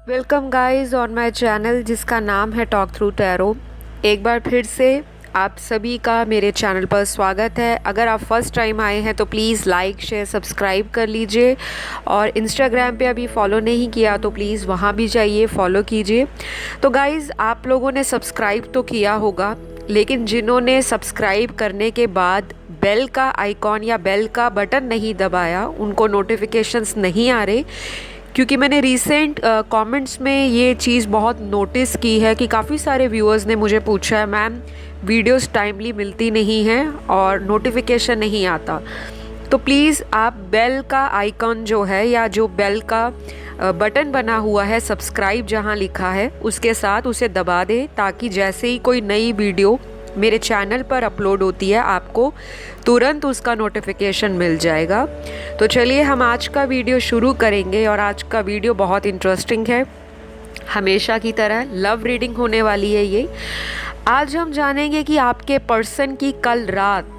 Welcome guys on my channel जिसका नाम है टॉक थ्रू टैरो। एक बार फिर से आप सभी का मेरे चैनल पर स्वागत है। अगर आप फर्स्ट टाइम आए हैं तो प्लीज़ लाइक शेयर सब्सक्राइब कर लीजिए और इंस्टाग्राम पे अभी फॉलो नहीं किया तो प्लीज़ वहाँ भी जाइए फॉलो कीजिए। तो गाइस आप लोगों ने सब्सक्राइब तो किया होगा, लेकिन जिन्होंने सब्सक्राइब करने के बाद बेल का आइकॉन या बेल का बटन नहीं दबाया उनको नोटिफिकेशंस नहीं आ रहे, क्योंकि मैंने रिसेंट कमेंट्स में ये चीज़ बहुत नोटिस की है कि काफ़ी सारे व्यूअर्स ने मुझे पूछा है मैम वीडियोस टाइमली मिलती नहीं हैं और नोटिफिकेशन नहीं आता। तो प्लीज़ आप बेल का आइकॉन जो है या जो बेल का बटन बना हुआ है सब्सक्राइब जहाँ लिखा है उसके साथ उसे दबा दें, ताकि जैसे ही कोई नई वीडियो मेरे चैनल पर अपलोड होती है आपको तुरंत उसका नोटिफिकेशन मिल जाएगा। तो चलिए हम आज का वीडियो शुरू करेंगे और आज का वीडियो बहुत इंटरेस्टिंग है। हमेशा की तरह लव रीडिंग होने वाली है ये। आज हम जानेंगे कि आपके पर्सन की कल रात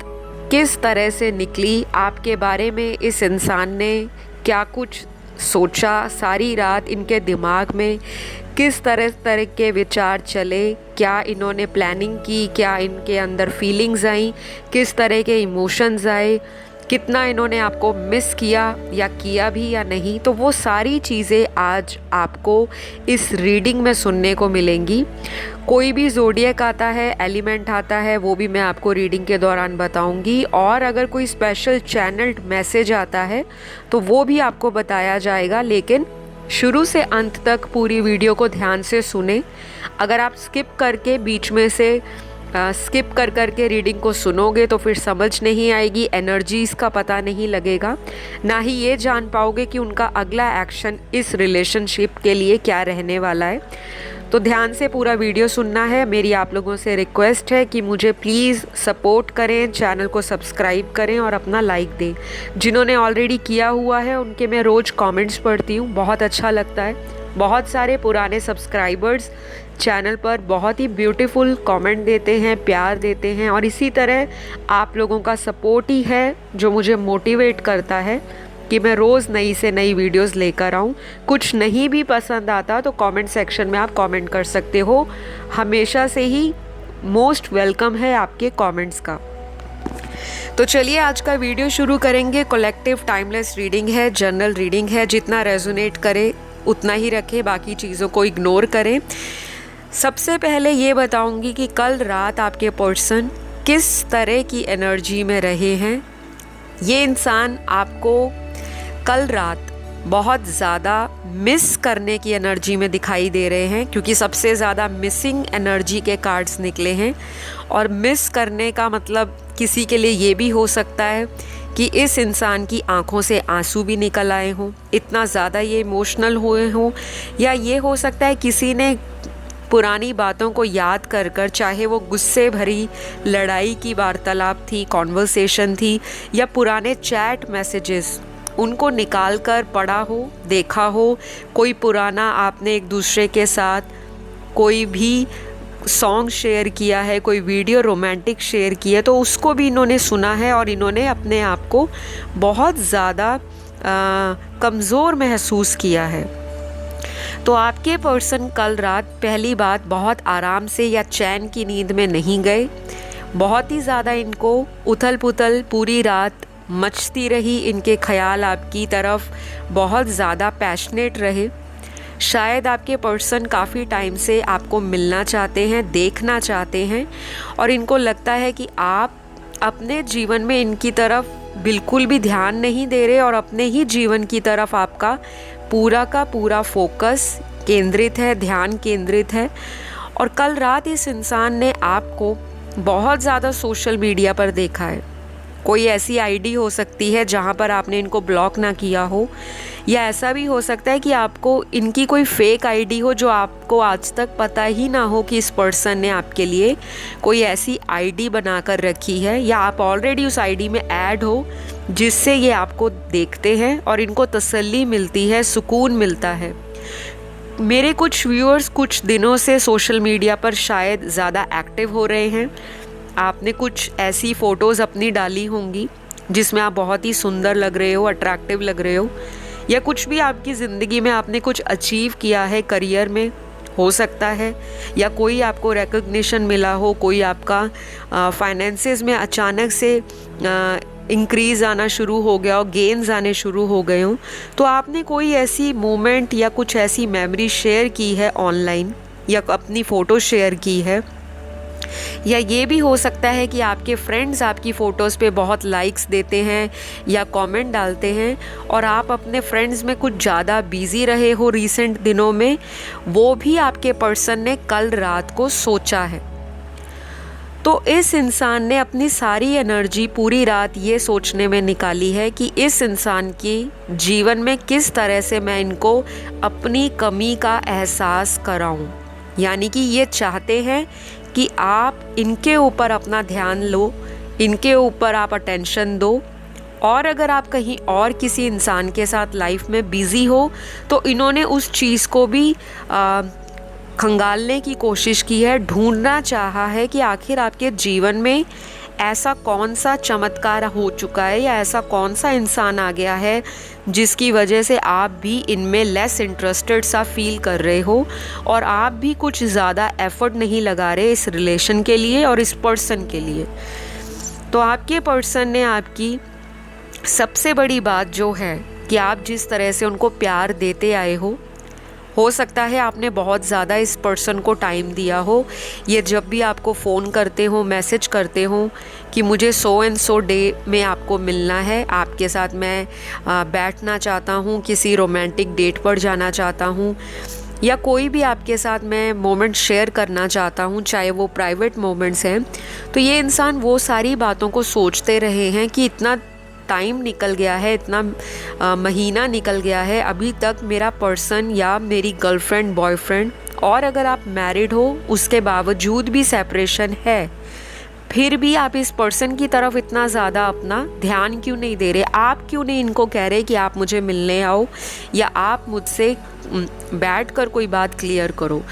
किस तरह से निकली, आपके बारे में इस इंसान ने क्या कुछ सोचा, सारी रात इनके दिमाग में किस तरह के विचार चले, क्या इन्होंने प्लानिंग की, क्या इनके अंदर फीलिंग्स आई, किस तरह के इमोशंस आए, कितना इन्होंने आपको मिस किया या किया भी या नहीं। तो वो सारी चीज़ें आज आपको इस रीडिंग में सुनने को मिलेंगी। कोई भी ज़ोडिएक आता है, एलिमेंट आता है, वो भी मैं आपको रीडिंग के दौरान बताऊंगी, और अगर कोई स्पेशल चैनल्ड मैसेज आता है तो वो भी आपको बताया जाएगा। लेकिन शुरू से अंत तक पूरी वीडियो को ध्यान से सुने। अगर आप स्किप करके बीच में से स्किप कर करके रीडिंग को सुनोगे तो फिर समझ नहीं आएगी, एनर्जीज़ का पता नहीं लगेगा, ना ही ये जान पाओगे कि उनका अगला एक्शन इस रिलेशनशिप के लिए क्या रहने वाला है। तो ध्यान से पूरा वीडियो सुनना है। मेरी आप लोगों से रिक्वेस्ट है कि मुझे प्लीज़ सपोर्ट करें, चैनल को सब्सक्राइब करें और अपना लाइक दें। जिन्होंने ऑलरेडी किया हुआ है उनके मैं रोज़ कमेंट्स पढ़ती हूँ, बहुत अच्छा लगता है। बहुत सारे पुराने सब्सक्राइबर्स चैनल पर बहुत ही ब्यूटीफुल कमेंट देते हैं, प्यार देते हैं, और इसी तरह आप लोगों का सपोर्ट ही है जो मुझे मोटिवेट करता है कि मैं रोज़ नई से नई वीडियोस लेकर आऊँ। कुछ नहीं भी पसंद आता तो कमेंट सेक्शन में आप कमेंट कर सकते हो। हमेशा से ही मोस्ट वेलकम है आपके कमेंट्स का। तो चलिए आज का वीडियो शुरू करेंगे। कलेक्टिव टाइमलेस रीडिंग है, जनरल रीडिंग है, जितना रेजोनेट करे उतना ही रखें, बाकी चीज़ों को इग्नोर करें। सबसे पहले ये बताऊंगी कि कल रात आपके पर्सन किस तरह की एनर्जी में रहे हैं। ये इंसान आपको कल रात बहुत ज़्यादा मिस करने की एनर्जी में दिखाई दे रहे हैं, क्योंकि सबसे ज़्यादा मिसिंग एनर्जी के कार्ड्स निकले हैं। और मिस करने का मतलब किसी के लिए ये भी हो सकता है कि इस इंसान की आंखों से आंसू भी निकल आए हों, इतना ज़्यादा ये इमोशनल हुए हों, या ये हो सकता है किसी ने पुरानी बातों को याद कर कर, चाहे वो गुस्से भरी लड़ाई की वार्तालाप थी, कॉन्वर्सेशन थी, या पुराने चैट मैसेजेस, उनको निकाल कर पढ़ा हो, देखा हो। कोई पुराना आपने एक दूसरे के साथ कोई भी सॉन्ग शेयर किया है, कोई वीडियो रोमांटिक शेयर किया है, तो उसको भी इन्होंने सुना है और इन्होंने अपने आप को बहुत ज़्यादा कमज़ोर महसूस किया है। तो आपके पर्सन कल रात पहली बात बहुत आराम से या चैन की नींद में नहीं गए। बहुत ही ज़्यादा इनको उथल पुथल पूरी रात मचती रही, इनके ख्याल आपकी तरफ बहुत ज़्यादा पैशनेट रहे। शायद आपके पर्सन काफ़ी टाइम से आपको मिलना चाहते हैं, देखना चाहते हैं, और इनको लगता है कि आप अपने जीवन में इनकी तरफ बिल्कुल भी ध्यान नहीं दे रहे और अपने ही जीवन की तरफ आपका पूरा का पूरा फोकस केंद्रित है, ध्यान केंद्रित है। और कल रात इस इंसान ने आपको बहुत ज़्यादा सोशल मीडिया पर देखा है। कोई ऐसी आईडी हो सकती है जहाँ पर आपने इनको ब्लॉक ना किया हो, या ऐसा भी हो सकता है कि आपको इनकी कोई फेक आईडी हो जो आपको आज तक पता ही ना हो कि इस पर्सन ने आपके लिए कोई ऐसी आईडी बनाकर रखी है, या आप ऑलरेडी उस आईडी में ऐड हो जिससे ये आपको देखते हैं और इनको तसल्ली मिलती है, सुकून मिलता है। मेरे कुछ व्यूअर्स कुछ दिनों से सोशल मीडिया पर शायद ज़्यादा एक्टिव हो रहे हैं। आपने कुछ ऐसी फ़ोटोज़ अपनी डाली होंगी जिसमें आप बहुत ही सुंदर लग रहे हो, अट्रैक्टिव लग रहे हो, या कुछ भी आपकी ज़िंदगी में आपने कुछ अचीव किया है करियर में, हो सकता है, या कोई आपको रिकग्निशन मिला हो, कोई आपका फाइनेंसेस में अचानक से इंक्रीज़ आना शुरू हो गया हो, गेन्स आने शुरू हो गए हों, तो आपने कोई ऐसी मोमेंट या कुछ ऐसी मेमोरी शेयर की है ऑनलाइन, या अपनी फ़ोटो शेयर की है। या ये भी हो सकता है कि आपके फ्रेंड्स आपकी फ़ोटोज़ पे बहुत लाइक्स देते हैं या कमेंट डालते हैं, और आप अपने फ्रेंड्स में कुछ ज़्यादा बिज़ी रहे हो रिसेंट दिनों में, वो भी आपके पर्सन ने कल रात को सोचा है। तो इस इंसान ने अपनी सारी एनर्जी पूरी रात ये सोचने में निकाली है कि इस इंसान की जीवन में किस तरह से मैं इनको अपनी कमी का एहसास कराऊं। यानी कि ये चाहते हैं कि आप इनके ऊपर अपना ध्यान लो, इनके ऊपर आप अटेंशन दो, और अगर आप कहीं और किसी इंसान के साथ लाइफ में बिज़ी हो तो इन्होंने उस चीज़ को भी खंगालने की कोशिश की है, ढूंढना चाहा है कि आखिर आपके जीवन में ऐसा कौन सा चमत्कार हो चुका है या ऐसा कौन सा इंसान आ गया है जिसकी वजह से आप भी इनमें लेस इंटरेस्टेड सा फील कर रहे हो, और आप भी कुछ ज़्यादा एफर्ट नहीं लगा रहे इस रिलेशन के लिए और इस पर्सन के लिए। तो आपके पर्सन ने आपकी सबसे बड़ी बात जो है कि आप जिस तरह से उनको प्यार देते आए हो सकता है आपने बहुत ज़्यादा इस पर्सन को टाइम दिया हो। ये जब भी आपको फ़ोन करते हो, मैसेज करते हो कि मुझे सो एंड सो डे में आपको मिलना है, आपके साथ मैं बैठना चाहता हूँ, किसी रोमांटिक डेट पर जाना चाहता हूँ, या कोई भी आपके साथ मैं मोमेंट शेयर करना चाहता हूँ, चाहे वो प्राइवेट मोमेंट्स हैं, तो ये इंसान वो सारी बातों को सोचते रहे हैं कि इतना टाइम निकल गया है, इतना महीना निकल गया है, अभी तक मेरा पर्सन या मेरी गर्लफ्रेंड, बॉयफ्रेंड, और अगर आप मैरिड हो उसके बावजूद भी सेपरेशन है, फिर भी आप इस पर्सन की तरफ इतना ज़्यादा अपना ध्यान क्यों नहीं दे रहे? आप क्यों नहीं इनको कह रहे कि आप मुझे मिलने आओ, या आप मुझसे बैठ कर कोई बात क्लियर करो?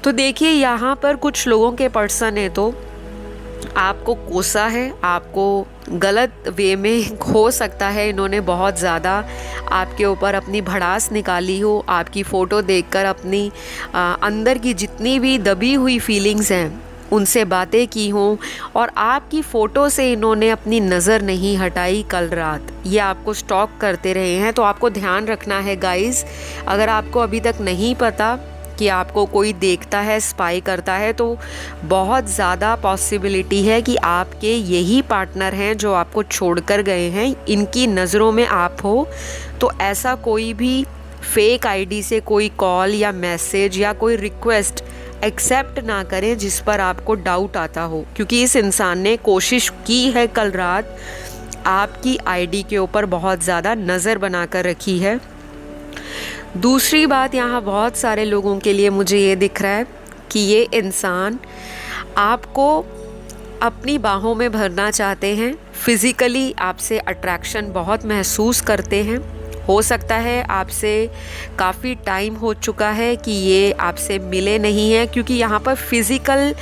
तो देखिए, यहाँ पर कुछ लोगों के पर्सन है तो आपको कोसा है, आपको गलत वे में हो सकता है इन्होंने बहुत ज़्यादा आपके ऊपर अपनी भड़ास निकाली हो, आपकी फ़ोटो देखकर अपनी अंदर की जितनी भी दबी हुई फीलिंग्स हैं उनसे बातें की हों, और आपकी फ़ोटो से इन्होंने अपनी नज़र नहीं हटाई कल रात। ये आपको स्टॉक करते रहे हैं। तो आपको ध्यान रखना है गाइज़, अगर आपको अभी तक नहीं पता कि आपको कोई देखता है, स्पाई करता है, तो बहुत ज़्यादा पॉसिबिलिटी है कि आपके यही पार्टनर हैं जो आपको छोड़कर गए हैं, इनकी नज़रों में आप हो। तो ऐसा कोई भी फेक आईडी से कोई कॉल या मैसेज या कोई रिक्वेस्ट एक्सेप्ट ना करें जिस पर आपको डाउट आता हो, क्योंकि इस इंसान ने कोशिश की है कल रात आपकी आईडी के ऊपर बहुत ज़्यादा नज़र बनाकर रखी है। दूसरी बात, यहाँ बहुत सारे लोगों के लिए मुझे ये दिख रहा है कि ये इंसान आपको अपनी बाहों में भरना चाहते हैं, फिज़िकली आपसे अट्रैक्शन बहुत महसूस करते हैं। हो सकता है आपसे काफ़ी टाइम हो चुका है कि ये आपसे मिले नहीं हैं, क्योंकि यहाँ पर फिज़िकल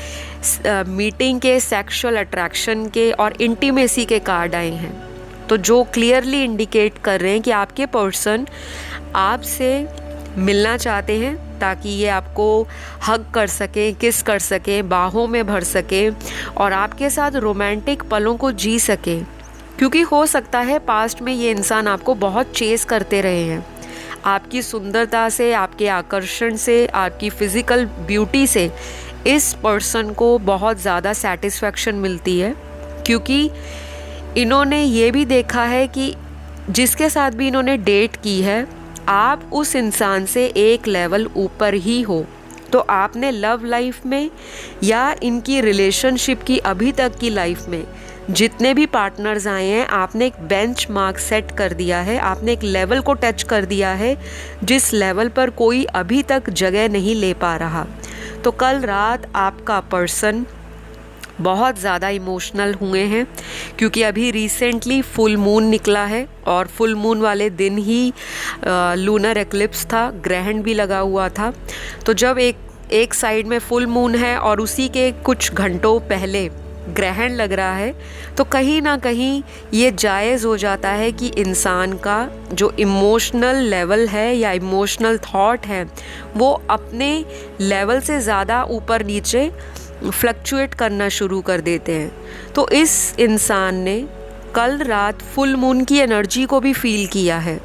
मीटिंग के, सेक्सुअल अट्रैक्शन के और इंटीमेसी के कार्ड आए हैं, तो जो क्लियरली इंडिकेट कर रहे हैं कि आपके पर्सन आपसे मिलना चाहते हैं ताकि ये आपको हग कर सकें, किस कर सकें, बाहों में भर सकें और आपके साथ रोमांटिक पलों को जी सकें। क्योंकि हो सकता है पास्ट में ये इंसान आपको बहुत चेस करते रहे हैं, आपकी सुंदरता से, आपके आकर्षण से, आपकी फ़िज़िकल ब्यूटी से इस पर्सन को बहुत ज़्यादा सेटिस्फैक्शन मिलती है, क्योंकि इन्होंने ये भी देखा है कि जिसके साथ भी इन्होंने डेट की है आप उस इंसान से एक लेवल ऊपर ही हो। तो आपने लव लाइफ में या इनकी रिलेशनशिप की अभी तक की लाइफ में जितने भी पार्टनर्स आए हैं, आपने एक बेंच मार्क सेट कर दिया है, आपने एक लेवल को टच कर दिया है जिस लेवल पर कोई अभी तक जगह नहीं ले पा रहा। तो कल रात आपका पर्सन बहुत ज़्यादा इमोशनल हुए हैं, क्योंकि अभी रिसेंटली फुल मून निकला है और फुल मून वाले दिन ही लूनर एक्लिप्स था, ग्रहण भी लगा हुआ था। तो जब एक साइड में फुल मून है और उसी के कुछ घंटों पहले ग्रहण लग रहा है, तो कहीं ना कहीं ये जायज़ हो जाता है कि इंसान का जो इमोशनल लेवल है या इमोशनल थॉट है वो अपने लेवल से ज़्यादा ऊपर नीचे फ्लक्चुएट करना शुरू कर देते हैं। तो इस इंसान ने कल रात फुल मून की एनर्जी को भी फील किया है,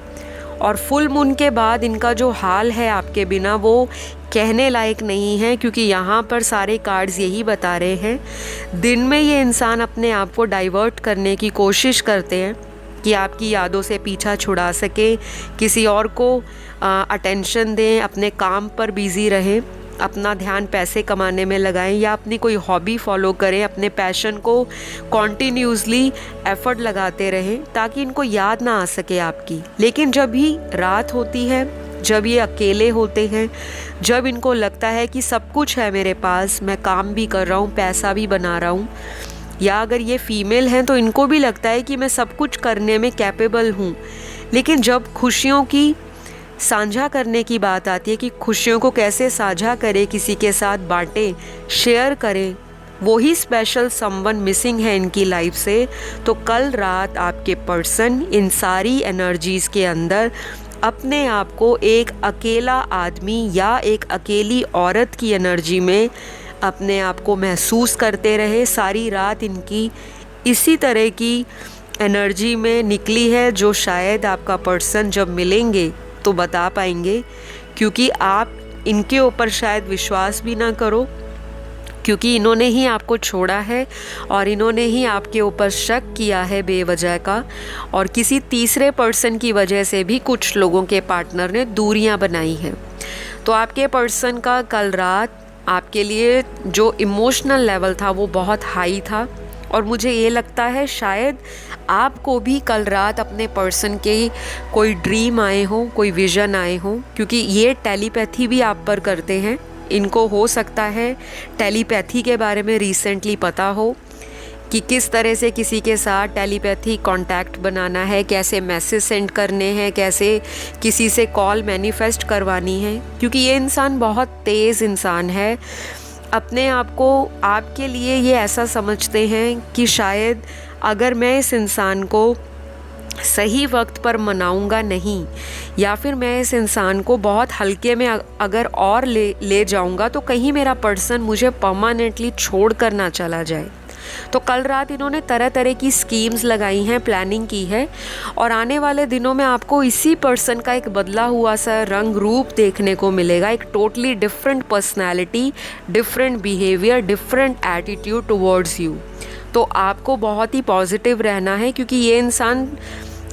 और फुल मून के बाद इनका जो हाल है आपके बिना वो कहने लायक नहीं है, क्योंकि यहाँ पर सारे कार्ड्स यही बता रहे हैं दिन में ये इंसान अपने आप को डाइवर्ट करने की कोशिश करते हैं कि आपकी यादों से पीछा छुड़ा सके, किसी और को अटेंशन दें, अपने काम पर बिज़ी रहें, अपना ध्यान पैसे कमाने में लगाएं या अपनी कोई हॉबी फॉलो करें, अपने पैशन को कॉन्टीन्यूसली एफर्ट लगाते रहें ताकि इनको याद ना आ सके आपकी। लेकिन जब भी रात होती है, जब ये अकेले होते हैं, जब इनको लगता है कि सब कुछ है मेरे पास, मैं काम भी कर रहा हूँ, पैसा भी बना रहा हूँ, या अगर ये फीमेल हैं तो इनको भी लगता है कि मैं सब कुछ करने में कैपेबल हूँ, लेकिन जब खुशियों की साझा करने की बात आती है कि खुशियों को कैसे साझा करें, किसी के साथ बांटें, शेयर करें, वही स्पेशल समवन मिसिंग है इनकी लाइफ से। तो कल रात आपके पर्सन इन सारी एनर्जीज़ के अंदर अपने आप को एक अकेला आदमी या एक अकेली औरत की एनर्जी में अपने आप को महसूस करते रहे। सारी रात इनकी इसी तरह की एनर्जी में निकली है, जो शायद आपका पर्सन जब मिलेंगे तो बता पाएंगे, क्योंकि आप इनके ऊपर शायद विश्वास भी ना करो, क्योंकि इन्होंने ही आपको छोड़ा है और इन्होंने ही आपके ऊपर शक किया है बेवजह का, और किसी तीसरे पर्सन की वजह से भी कुछ लोगों के पार्टनर ने दूरियां बनाई हैं। तो आपके पर्सन का कल रात आपके लिए जो इमोशनल लेवल था वो बहुत हाई था, और मुझे ये लगता है शायद आपको भी कल रात अपने पर्सन के कोई ड्रीम आए हों, कोई विज़न आए हों, क्योंकि ये टेलीपैथी भी आप पर करते हैं। इनको हो सकता है टेलीपैथी के बारे में रिसेंटली पता हो कि किस तरह से किसी के साथ टेलीपैथी कांटेक्ट बनाना है, कैसे मैसेज सेंड करने हैं, कैसे किसी से कॉल मैनिफेस्ट करवानी है, क्योंकि ये इंसान बहुत तेज़ इंसान है। अपने आप को आपके लिए ये ऐसा समझते हैं कि शायद अगर मैं इस इंसान को सही वक्त पर मनाऊंगा नहीं, या फिर मैं इस इंसान को बहुत हल्के में अगर और ले जाऊंगा तो कहीं मेरा पर्सन मुझे परमानेंटली छोड़ कर ना चला जाए। तो कल रात इन्होंने तरह तरह की स्कीम्स लगाई हैं, प्लानिंग की है, और आने वाले दिनों में आपको इसी पर्सन का एक बदला हुआ सा रंग रूप देखने को मिलेगा, एक totally different personality, different behaviour, different attitude towards you. तो आपको बहुत ही पॉजिटिव रहना है, क्योंकि ये इंसान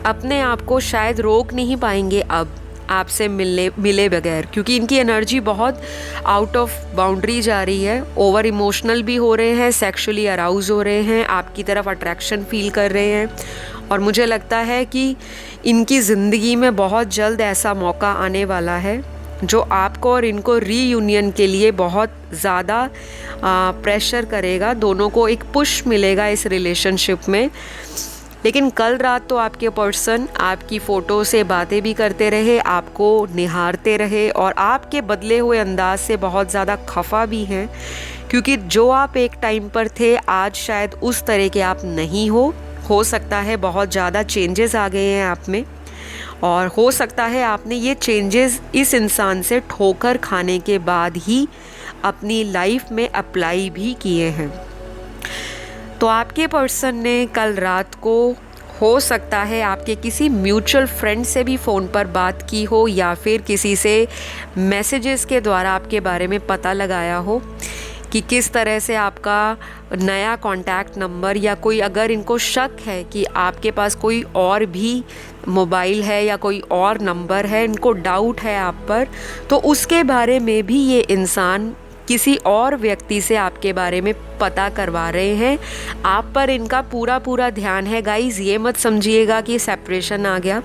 अपने आप को शायद रोक नहीं पाएंगे अब आपसे मिले बगैर, क्योंकि इनकी एनर्जी बहुत आउट ऑफ बाउंड्री जा रही है। ओवर इमोशनल भी हो रहे हैं, सेक्सुअली अराउज हो रहे हैं, आपकी तरफ अट्रैक्शन फील कर रहे हैं, और मुझे लगता है कि इनकी ज़िंदगी में बहुत जल्द ऐसा मौका आने वाला है जो आपको और इनको रीयूनियन के लिए बहुत ज़्यादा प्रेशर करेगा, दोनों को एक पुश मिलेगा इस रिलेशनशिप में। लेकिन कल रात तो आपके पर्सन आपकी फ़ोटो से बातें भी करते रहे, आपको निहारते रहे, और आपके बदले हुए अंदाज से बहुत ज़्यादा खफा भी हैं, क्योंकि जो आप एक टाइम पर थे आज शायद उस तरह के आप नहीं हो सकता है बहुत ज़्यादा चेंजेस आ गए हैं आप में, और हो सकता है आपने ये चेंजेस इस इंसान से ठोकर खाने के बाद ही अपनी लाइफ में अप्लाई भी किए हैं। तो आपके पर्सन ने कल रात को हो सकता है आपके किसी म्यूचुअल फ्रेंड से भी फ़ोन पर बात की हो, या फिर किसी से मैसेजेस के द्वारा आपके बारे में पता लगाया हो कि किस तरह से आपका नया कॉन्टैक्ट नंबर, या कोई अगर इनको शक है कि आपके पास कोई और भी मोबाइल है या कोई और नंबर है, इनको डाउट है आप पर, तो उसके बारे में भी ये इंसान किसी और व्यक्ति से आपके बारे में पता करवा रहे हैं। आप पर इनका पूरा ध्यान है गाइज़। ये मत समझिएगा कि सेपरेशन आ गया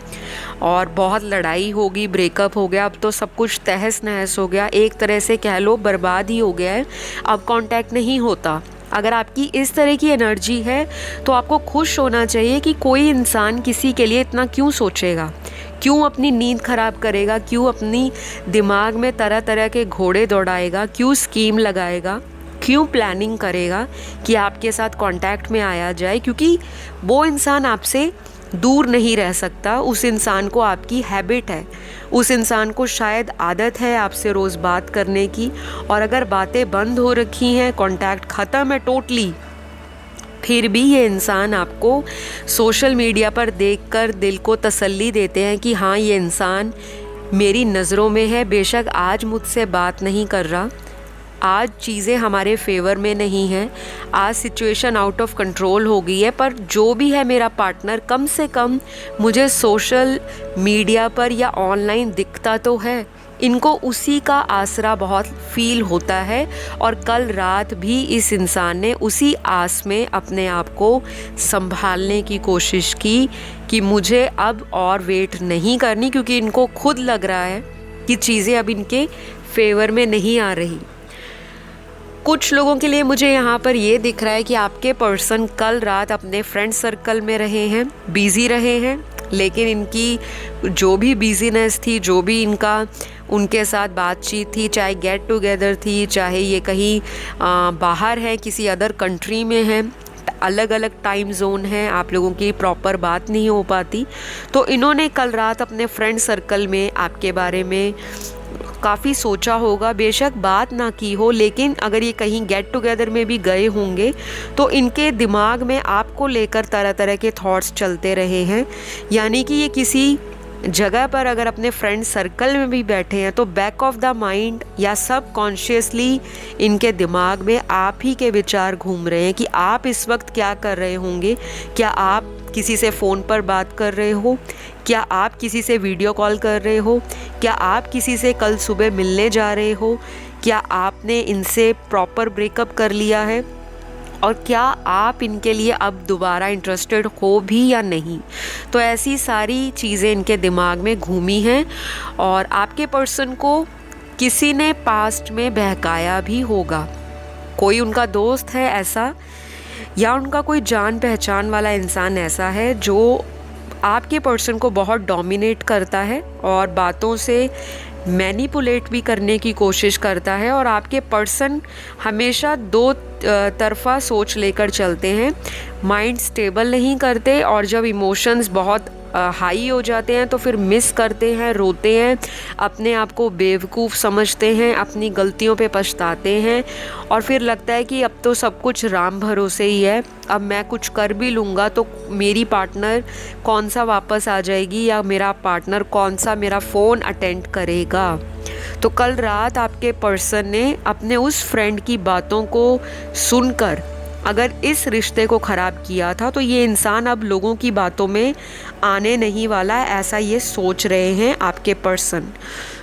और बहुत लड़ाई होगी, ब्रेकअप हो गया, अब तो सब कुछ तहस नहस हो गया, एक तरह से कह लो बर्बाद ही हो गया है, अब कांटेक्ट नहीं होता। अगर आपकी इस तरह की एनर्जी है तो आपको खुश होना चाहिए कि कोई इंसान किसी के लिए इतना क्यों सोचेगा, क्यों अपनी नींद खराब करेगा, क्यों अपनी दिमाग में तरह तरह के घोड़े दौड़ाएगा, क्यों स्कीम लगाएगा, क्यों प्लानिंग करेगा कि आपके साथ कांटेक्ट में आया जाए, क्योंकि वो इंसान आपसे दूर नहीं रह सकता। उस इंसान को आपकी हैबिट है, उस इंसान को शायद आदत है आपसे रोज़ बात करने की, और अगर बातें बंद हो रखी हैं, कांटेक्ट ख़त्म है टोटली, फिर भी ये इंसान आपको सोशल मीडिया पर देखकर दिल को तसल्ली देते हैं कि हाँ, ये इंसान मेरी नज़रों में है। बेशक आज मुझसे बात नहीं कर रहा, आज चीज़ें हमारे फेवर में नहीं हैं, आज सिचुएशन आउट ऑफ कंट्रोल हो गई है, पर जो भी है मेरा पार्टनर कम से कम मुझे सोशल मीडिया पर या ऑनलाइन दिखता तो है। इनको उसी का आसरा बहुत फील होता है। और कल रात भी इस इंसान ने उसी आस में अपने आप को संभालने की कोशिश की कि मुझे अब और वेट नहीं करनी, क्योंकि इनको खुद लग रहा है कि चीज़ें अब इनके फेवर में नहीं आ रही। कुछ लोगों के लिए मुझे यहाँ पर ये दिख रहा है कि आपके पर्सन कल रात अपने फ्रेंड सर्कल में रहे हैं, बिज़ी रहे हैं, लेकिन इनकी जो भी बिज़ीनेस थी, जो भी इनका उनके साथ बातचीत थी, चाहे गेट टुगेदर थी, चाहे ये कहीं बाहर है, किसी अदर कंट्री में है, अलग अलग टाइम जोन है, आप लोगों की प्रॉपर बात नहीं हो पाती, तो इन्होंने कल रात अपने फ्रेंड सर्कल में आपके बारे में काफ़ी सोचा होगा। बेशक बात ना की हो, लेकिन अगर ये कहीं गेट टुगेदर में भी गए होंगे तो इनके दिमाग में आपको लेकर तरह तरह के थॉट्स चलते रहे हैं। यानी कि ये किसी जगह पर अगर अपने फ्रेंड सर्कल में भी बैठे हैं तो बैक ऑफ द माइंड या सब कॉन्शियसली इनके दिमाग में आप ही के विचार घूम रहे हैं कि आप इस वक्त क्या कर रहे होंगे। क्या आप किसी से फ़ोन पर बात कर रहे हो? क्या आप किसी से वीडियो कॉल कर रहे हो? क्या आप किसी से कल सुबह मिलने जा रहे हो? क्या आपने इनसे प्रॉपर ब्रेकअप कर लिया है? और क्या आप इनके लिए अब दोबारा इंटरेस्टेड हो भी या नहीं? तो ऐसी सारी चीज़ें इनके दिमाग में घूमी हैं, और आपके पर्सन को किसी ने पास्ट में बहकाया भी होगा। कोई उनका दोस्त है ऐसा, या उनका कोई जान पहचान वाला इंसान ऐसा है जो आपके पर्सन को बहुत डोमिनेट करता है और बातों से मैनिपुलेट भी करने की कोशिश करता है। और आपके पर्सन हमेशा दो तरफा सोच लेकर चलते हैं, माइंड स्टेबल नहीं करते, और जब इमोशंस बहुत हाई हो जाते हैं तो फिर मिस करते हैं, रोते हैं, अपने आप को बेवकूफ़ समझते हैं, अपनी गलतियों पे पछताते हैं, और फिर लगता है कि अब तो सब कुछ राम भरोसे ही है, अब मैं कुछ कर भी लूँगा तो मेरी पार्टनर कौन सा वापस आ जाएगी, या मेरा पार्टनर कौन सा मेरा फ़ोन अटेंड करेगा। तो कल रात आपके पर्सन ने अपने उस फ्रेंड की बातों को सुनकर अगर इस रिश्ते को ख़राब किया था, तो ये इंसान अब लोगों की बातों में आने नहीं वाला है, ऐसा ये सोच रहे हैं आपके पर्सन।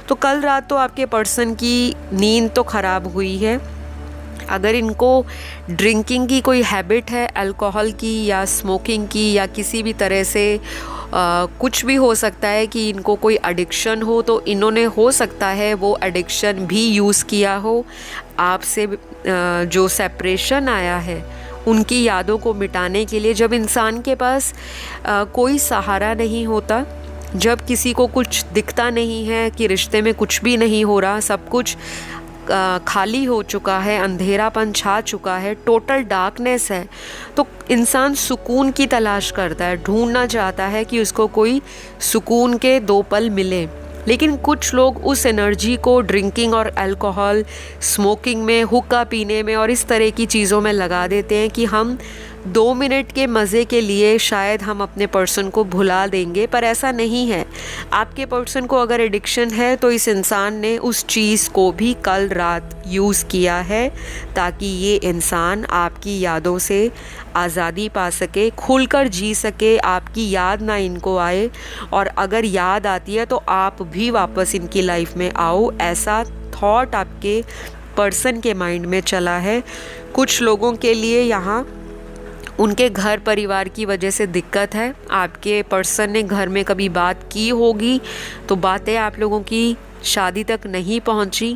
तो कल रात तो आपके पर्सन की नींद तो ख़राब हुई है। अगर इनको ड्रिंकिंग की कोई हैबिट है, अल्कोहल की या स्मोकिंग की या किसी भी तरह से कुछ भी हो सकता है कि इनको कोई एडिक्शन हो, तो इन्होंने हो सकता है वो एडिक्शन भी यूज़ किया हो। आपसे जो सेपरेशन आया है उनकी यादों को मिटाने के लिए, जब इंसान के पास कोई सहारा नहीं होता, जब किसी को कुछ दिखता नहीं है कि रिश्ते में कुछ भी नहीं हो रहा, सब कुछ खाली हो चुका है, अंधेरापन छा चुका है, टोटल डार्कनेस है, तो इंसान सुकून की तलाश करता है, ढूंढना चाहता है कि उसको कोई सुकून के दो पल मिले। लेकिन कुछ लोग उस एनर्जी को ड्रिंकिंग और अल्कोहल, स्मोकिंग में, हुक्का पीने में और इस तरह की चीज़ों में लगा देते हैं कि हम 2 मिनट के मज़े के लिए शायद हम अपने पर्सन को भुला देंगे, पर ऐसा नहीं है। आपके पर्सन को अगर एडिक्शन है तो इस इंसान ने उस चीज़ को भी कल रात यूज़ किया है ताकि ये इंसान आपकी यादों से आज़ादी पा सके, खुलकर जी सके, आपकी याद ना इनको आए, और अगर याद आती है तो आप भी वापस इनकी लाइफ में आओ, ऐसा थॉट आपके पर्सन के माइंड में चला है। कुछ लोगों के लिए यहाँ उनके घर परिवार की वजह से दिक्कत है। आपके पर्सन ने घर में कभी बात की होगी तो बातें आप लोगों की शादी तक नहीं पहुंची,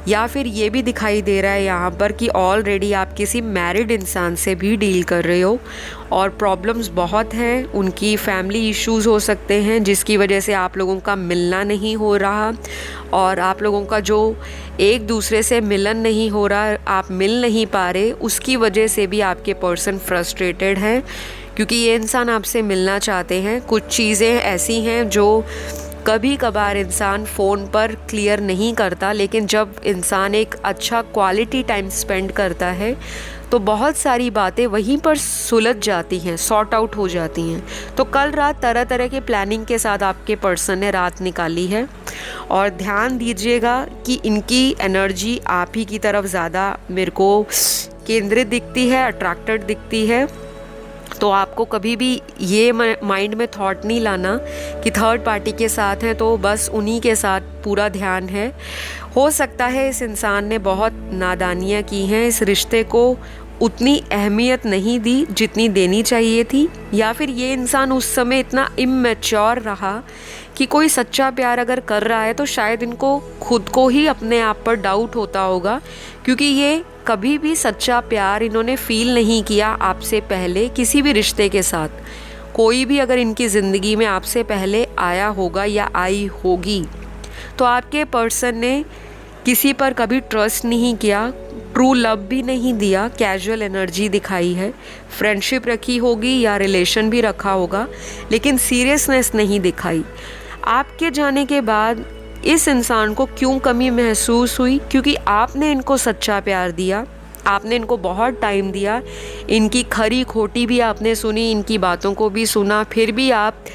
या फिर ये भी दिखाई दे रहा है यहाँ पर कि ऑलरेडी आप किसी मैरिड इंसान से भी डील कर रहे हो और प्रॉब्लम्स बहुत हैं। उनकी फैमिली इश्यूज़ हो सकते हैं जिसकी वजह से आप लोगों का मिलना नहीं हो रहा, और आप लोगों का जो एक दूसरे से मिलन नहीं हो रहा, आप मिल नहीं पा रहे, उसकी वजह से भी आपके पर्सन फ्रस्ट्रेटेड हैं क्योंकि ये इंसान आपसे मिलना चाहते हैं। कुछ चीज़ें ऐसी हैं जो कभी कभार इंसान फ़ोन पर क्लियर नहीं करता, लेकिन जब इंसान एक अच्छा क्वालिटी टाइम स्पेंड करता है तो बहुत सारी बातें वहीं पर सुलझ जाती हैं, सॉर्ट आउट हो जाती हैं। तो कल रात तरह तरह के प्लानिंग के साथ आपके पर्सन ने रात निकाली है, और ध्यान दीजिएगा कि इनकी एनर्जी आप ही की तरफ ज़्यादा मेरे को केंद्रित दिखती है, अट्रैक्टेड दिखती है। तो आपको कभी भी ये माइंड में थॉट नहीं लाना कि थर्ड पार्टी के साथ हैं तो बस उन्हीं के साथ पूरा ध्यान है। हो सकता है इस इंसान ने बहुत नादानियाँ की हैं, इस रिश्ते को उतनी अहमियत नहीं दी जितनी देनी चाहिए थी, या फिर ये इंसान उस समय इतना इमैच्योर रहा कि कोई सच्चा प्यार अगर कर रहा है तो शायद इनको खुद को ही अपने आप पर डाउट होता होगा, क्योंकि ये कभी भी सच्चा प्यार इन्होंने फील नहीं किया आपसे पहले किसी भी रिश्ते के साथ। कोई भी अगर इनकी ज़िंदगी में आपसे पहले आया होगा या आई होगी तो आपके पर्सन ने किसी पर कभी ट्रस्ट नहीं किया, ट्रू लव भी नहीं दिया, कैजुअल एनर्जी दिखाई है, फ्रेंडशिप रखी होगी या रिलेशन भी रखा होगा, लेकिन सीरियसनेस नहीं दिखाई। आपके जाने के बाद इस इंसान को क्यों कमी महसूस हुई? क्योंकि आपने इनको सच्चा प्यार दिया, आपने इनको बहुत टाइम दिया, इनकी खरी खोटी भी आपने सुनी, इनकी बातों को भी सुना, फिर भी आप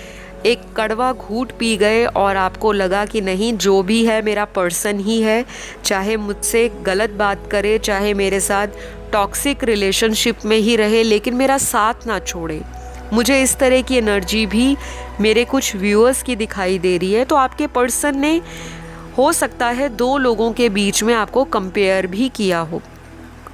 एक कड़वा घूंट पी गए और आपको लगा कि नहीं, जो भी है मेरा पर्सन ही है, चाहे मुझसे गलत बात करे, चाहे मेरे साथ टॉक्सिक रिलेशनशिप में ही रहे, लेकिन मेरा साथ ना छोड़े। मुझे इस तरह की एनर्जी भी मेरे कुछ व्यूअर्स की दिखाई दे रही है। तो आपके पर्सन ने हो सकता है दो लोगों के बीच में आपको कंपेयर भी किया हो।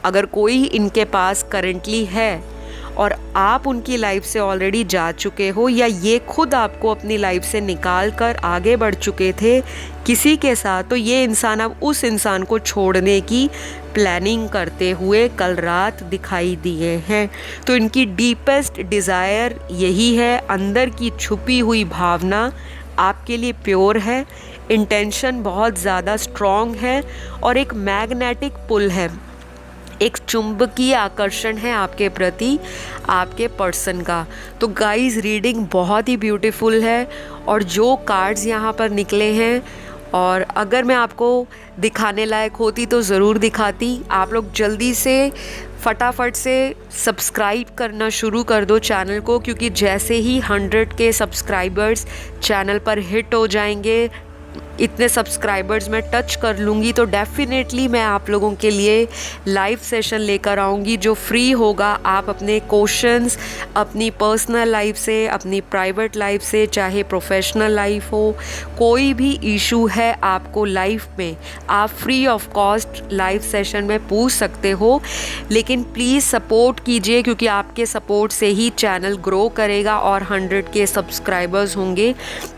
अगर कोई इनके पास करंटली है और आप उनकी लाइफ से ऑलरेडी जा चुके हो, या ये खुद आपको अपनी लाइफ से निकाल कर आगे बढ़ चुके थे किसी के साथ, तो ये इंसान अब उस इंसान को छोड़ने की प्लानिंग करते हुए कल रात दिखाई दिए हैं। तो इनकी डीपेस्ट डिज़ायर यही है, अंदर की छुपी हुई भावना आपके लिए प्योर है, इंटेंशन बहुत ज़्यादा स्ट्रॉन्ग है, और एक मैग्नेटिक पुल है, एक चुंबकीय आकर्षण है आपके प्रति आपके पर्सन का। तो गाइस, रीडिंग बहुत ही ब्यूटीफुल है, और जो कार्ड्स यहाँ पर निकले हैं, और अगर मैं आपको दिखाने लायक होती तो ज़रूर दिखाती। आप लोग जल्दी से फटाफट से सब्सक्राइब करना शुरू कर दो चैनल को, क्योंकि जैसे ही 100 के सब्सक्राइबर्स चैनल पर हिट हो जाएंगे, इतने सब्सक्राइबर्स मैं टच कर लूँगी, तो डेफिनेटली मैं आप लोगों के लिए लाइव सेशन लेकर आऊँगी जो फ्री होगा। आप अपने क्वेश्चंस अपनी पर्सनल लाइफ से, अपनी प्राइवेट लाइफ से, चाहे प्रोफेशनल लाइफ हो, कोई भी इशू है आपको लाइफ में, आप free of cost live session में पूछ सकते हो। लेकिन प्लीज़ सपोर्ट कीजिए, क्योंकि आपके सपोर्ट से ही चैनल ग्रो करेगा और 100 के सब्सक्राइबर्स होंगे।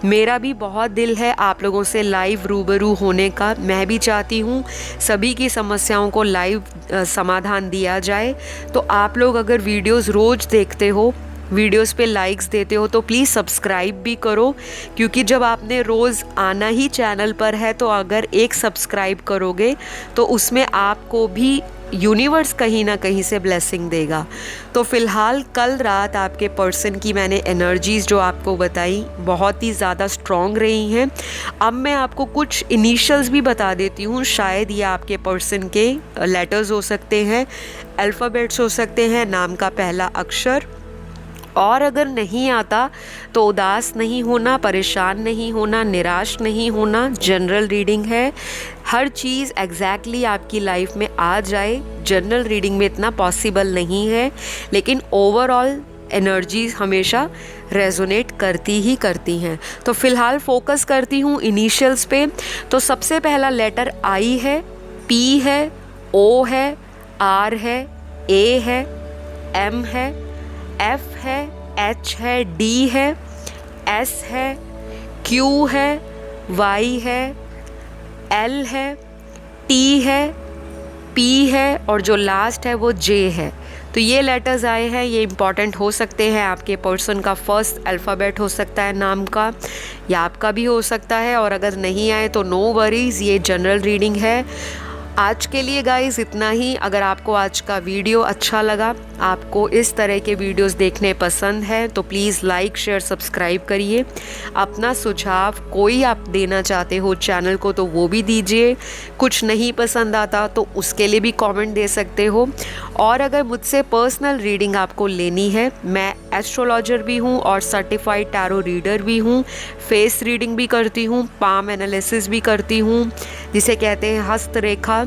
मेरा भी बहुत दिल है आप लोगों से लाइव रूबरू होने का। मैं भी चाहती हूँ सभी की समस्याओं को लाइव समाधान दिया जाए। तो आप लोग अगर वीडियोस रोज़ देखते हो, वीडियोस पे लाइक्स देते हो, तो प्लीज़ सब्सक्राइब भी करो, क्योंकि जब आपने रोज़ आना ही चैनल पर है, तो अगर एक सब्सक्राइब करोगे तो उसमें आपको भी यूनिवर्स कहीं ना कहीं से ब्लेसिंग देगा। तो फ़िलहाल कल रात आपके पर्सन की मैंने एनर्जीज़ जो आपको बताई बहुत ही ज़्यादा स्ट्रॉन्ग रही हैं। अब मैं आपको कुछ इनिशियल्स भी बता देती हूँ, शायद ये आपके पर्सन के लेटर्स हो सकते हैं, अल्फ़ाबेट्स हो सकते हैं, नाम का पहला अक्षर। और अगर नहीं आता तो उदास नहीं होना, परेशान नहीं होना, निराश नहीं होना। जनरल रीडिंग है, हर चीज़ एग्जैक्टली आपकी लाइफ में आ जाए जनरल रीडिंग में इतना पॉसिबल नहीं है, लेकिन ओवरऑल एनर्जीज हमेशा रेजोनेट करती ही करती हैं। तो फ़िलहाल फोकस करती हूँ इनिशियल्स पे। तो सबसे पहला लेटर आई है, पी है, ओ है, आर है, ए है, एम है, एफ है, एच है, डी है, एस है, क्यू है, वाई है, L है, T है, P है और जो लास्ट है वो J है। तो ये लेटर्स आए हैं, ये इम्पॉर्टेंट हो सकते हैं। आपके पर्सन का फर्स्ट अल्फ़ाबेट हो सकता है नाम का, या आपका भी हो सकता है। और अगर नहीं आए तो नो वरीज़, ये जनरल रीडिंग है। आज के लिए गाइस इतना ही। अगर आपको आज का वीडियो अच्छा लगा, आपको इस तरह के वीडियोस देखने पसंद है, तो प्लीज़ लाइक शेयर सब्सक्राइब करिए। अपना सुझाव कोई आप देना चाहते हो चैनल को तो वो भी दीजिए। कुछ नहीं पसंद आता तो उसके लिए भी कमेंट दे सकते हो। और अगर मुझसे पर्सनल रीडिंग आपको लेनी है, मैं एस्ट्रोलॉजर भी हूँ और सर्टिफाइड टैरो रीडर भी हूँ। फेस रीडिंग भी करती हूँ, पाम एनालिसिस भी करती हूँ, जिसे कहते हैं हस्तरेखा,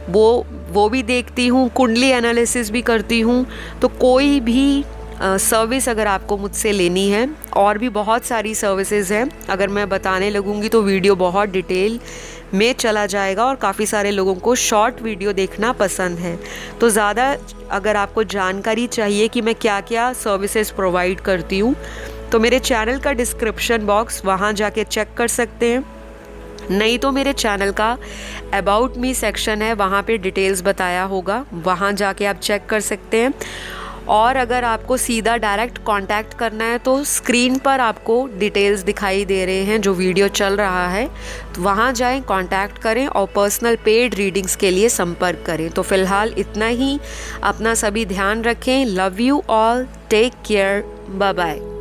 वो भी देखती हूँ। कुंडली एनालिसिस भी करती हूँ। तो कोई भी सर्विस अगर आपको मुझसे लेनी है, और भी बहुत सारी सर्विसेज हैं, अगर मैं बताने लगूँगी तो वीडियो बहुत डिटेल में चला जाएगा और काफ़ी सारे लोगों को शॉर्ट वीडियो देखना पसंद है। तो ज़्यादा अगर आपको जानकारी चाहिए कि मैं क्या क्या सर्विसेज प्रोवाइड करती हूँ, तो मेरे चैनल का डिस्क्रिप्शन बॉक्स, वहाँ जाके चेक कर सकते हैं। नहीं तो मेरे चैनल का अबाउट मी सेक्शन है, वहाँ पे डिटेल्स बताया होगा, वहाँ जाके आप चेक कर सकते हैं। और अगर आपको सीधा डायरेक्ट कांटेक्ट करना है तो स्क्रीन पर आपको डिटेल्स दिखाई दे रहे हैं, जो वीडियो चल रहा है, तो वहाँ जाएं, कांटेक्ट करें और पर्सनल पेड रीडिंग्स के लिए संपर्क करें। तो फ़िलहाल इतना ही। अपना सभी ध्यान रखें। Love you all, take care, bye bye.